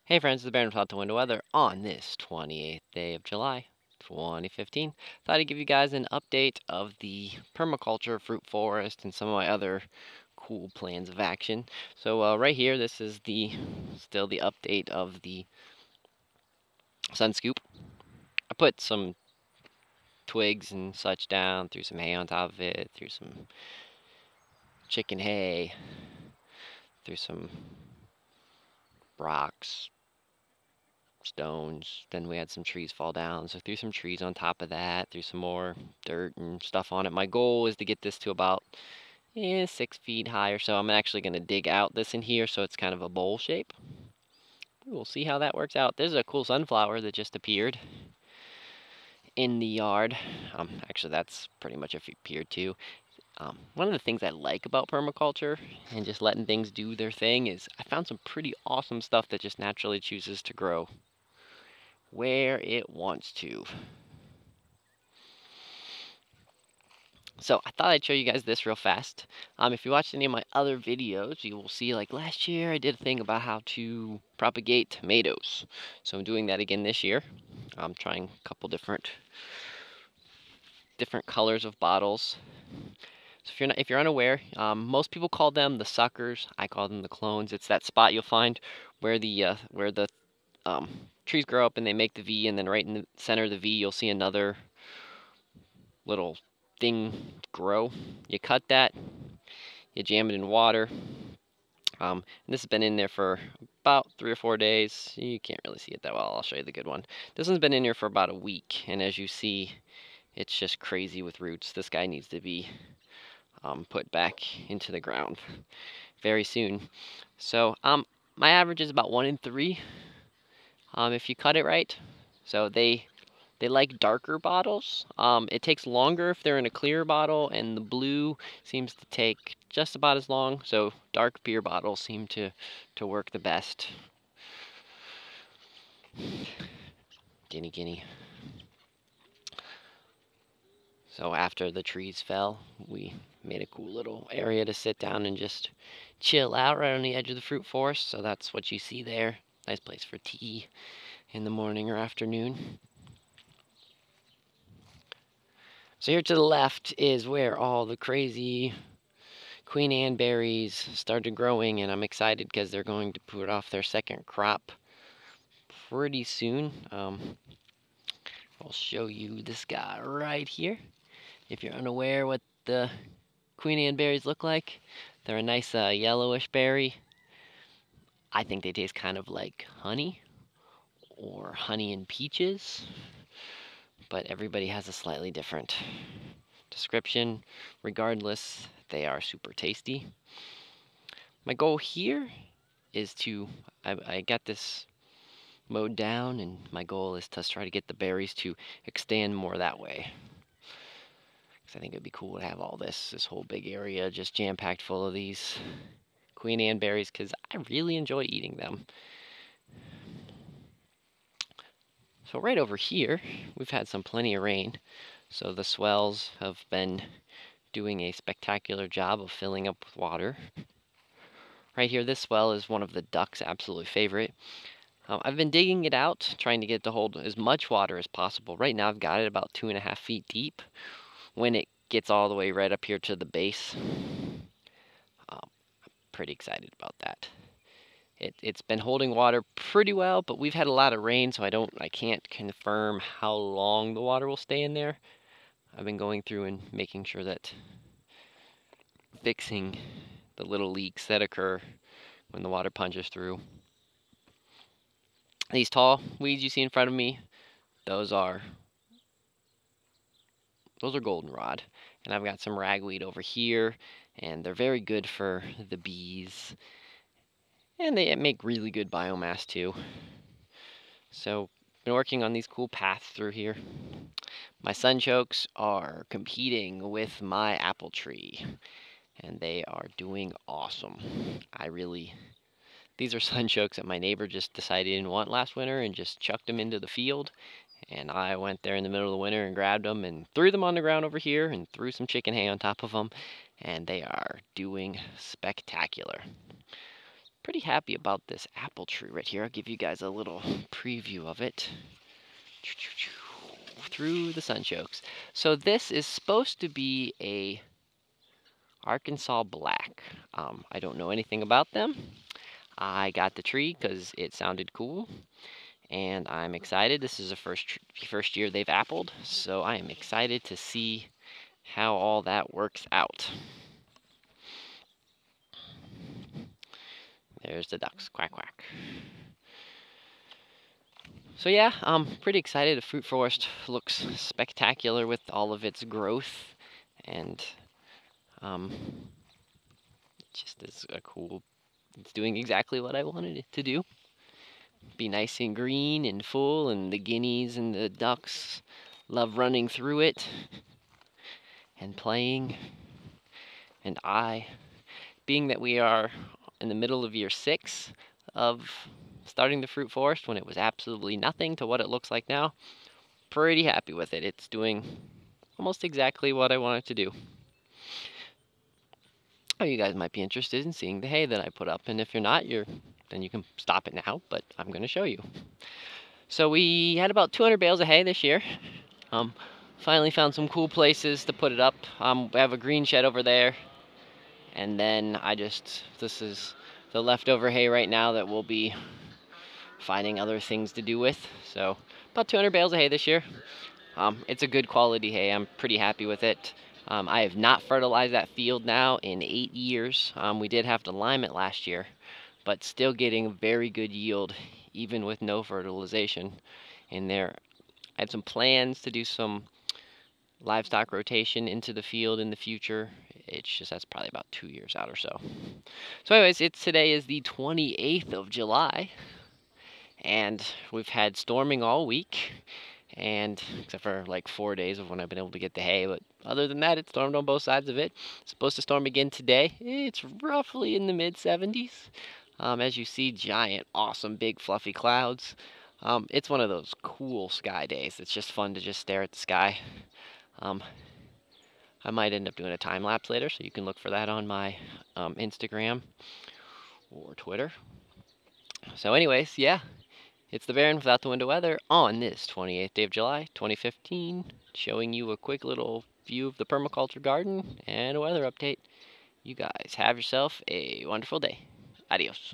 Hey friends, it's Baron from Window Weather on this 28th day of July, 2015. Thought I'd give you guys an update of the permaculture, fruit forest, and some of my other cool plans of action. So right here, this is still the update of the sun scoop. I put some twigs and such down, threw some hay on top of it, threw some chicken hay, threw some rocks, stones. Then we had some trees fall down, so threw some trees on top of that, threw some more dirt and stuff on it. My goal is to get this to about 6 feet high or so. I'm actually going to dig out this in here so it's kind of a bowl shape. We'll see how that works out. There's a cool sunflower that just appeared in the yard. Actually, that's pretty much appeared too. One of the things I like about permaculture and just letting things do their thing is I found some pretty awesome stuff that just naturally chooses to grow where it wants to. So I thought I'd show you guys this real fast. If you watched any of my other videos, you will see like last year I did a thing about how to propagate tomatoes. So I'm doing that again this year. I'm trying a couple different colors of bottles. So if you're unaware, most people call them the suckers. I call them the clones. It's that spot you'll find where the trees grow up and they make the V, and then right in the center of the V you'll see another little thing grow. You cut that, you jam it in water. And this has been in there for about 3 or 4 days. You can't really see it that well. I'll show you the good one. This one's been in here for about a week, and as you see, it's just crazy with roots. This guy needs to be put back into the ground very soon. So my average is about 1 in 3 if you cut it right. So they like darker bottles. It takes longer if they're in a clear bottle, and the blue seems to take just about as long. So dark beer bottles seem to work the best. Guinea. So after the trees fell, we made a cool little area to sit down and just chill out right on the edge of the fruit forest. So that's what you see there. Nice place for tea in the morning or afternoon. So here to the left is where all the crazy Queen Anne berries started growing, and I'm excited because they're going to put off their second crop pretty soon. I'll show you this guy right here. If you're unaware what the Queen Anne berries look like, they're a nice yellowish berry. I think they taste kind of like honey or honey and peaches, but everybody has a slightly different description. Regardless, they are super tasty. My goal here is I got this mowed down, and my goal is to try to get the berries to extend more that way. Because I think it'd be cool to have all this whole big area just jam-packed full of these Queen Anne berries, because I really enjoy eating them. So right over here, we've had plenty of rain, so the swells have been doing a spectacular job of filling up with water. Right here, this swell is one of the ducks' absolute favorite. I've been digging it out, trying to get it to hold as much water as possible. Right now I've got it about 2.5 feet deep. When it gets all the way right up here to the base, I'm pretty excited about that. It's been holding water pretty well, but we've had a lot of rain, so I can't confirm how long the water will stay in there. I've been going through and making sure that fixing the little leaks that occur when the water punches through. These tall weeds you see in front of me, those are goldenrod, and I've got some ragweed over here, and they're very good for the bees, and they make really good biomass too. So been working on these cool paths through here. My sunchokes are competing with my apple tree, and they are doing awesome. These are sunchokes that my neighbor just decided he didn't want last winter and just chucked them into the field. And I went there in the middle of the winter and grabbed them and threw them on the ground over here and threw some chicken hay on top of them. And they are doing spectacular. pretty happy about this apple tree right here. I'll give you guys a little preview of it. Through the sunchokes. So this is supposed to be a Arkansas Black. I don't know anything about them. I got the tree because it sounded cool, and I'm excited. This is the first year they've appled, so I am excited to see how all that works out. There's the ducks, quack quack. So yeah, I'm pretty excited. The fruit forest looks spectacular with all of its growth, and it just is a cool. It's doing exactly what I wanted it to do. Be nice and green and full, and the guineas and the ducks love running through it and playing. And being that we are in the middle of year 6 of starting the fruit forest when it was absolutely nothing to what it looks like now, pretty happy with it. It's doing almost exactly what I want it to do. Oh, you guys might be interested in seeing the hay that I put up, and if you're not, then you can stop it now, but I'm going to show you. So we had about 200 bales of hay this year. Finally found some cool places to put it up. We have a green shed over there, and then this is the leftover hay right now that we'll be finding other things to do with. So about 200 bales of hay this year. It's a good quality hay. I'm pretty happy with it. I have not fertilized that field now in 8 years. We did have to lime it last year, but still getting very good yield even with no fertilization in there. I have some plans to do some livestock rotation into the field in the future. It's just that's probably about 2 years out or so. So anyways, today is the 28th of July, and we've had storming all week, and except for like 4 days of when I've been able to get the hay, but other than that, it stormed on both sides of it. It's supposed to storm again today. It's roughly in the mid-70s. As you see, giant, awesome, big, fluffy clouds. It's one of those cool sky days. It's just fun to just stare at the sky. I might end up doing a time lapse later, so you can look for that on my Instagram or Twitter. So anyways, yeah, it's the Baron without the winter weather on this 28th day of July, 2015, showing you a quick little view of the permaculture garden and a weather update. You guys have yourself a wonderful day. Adios.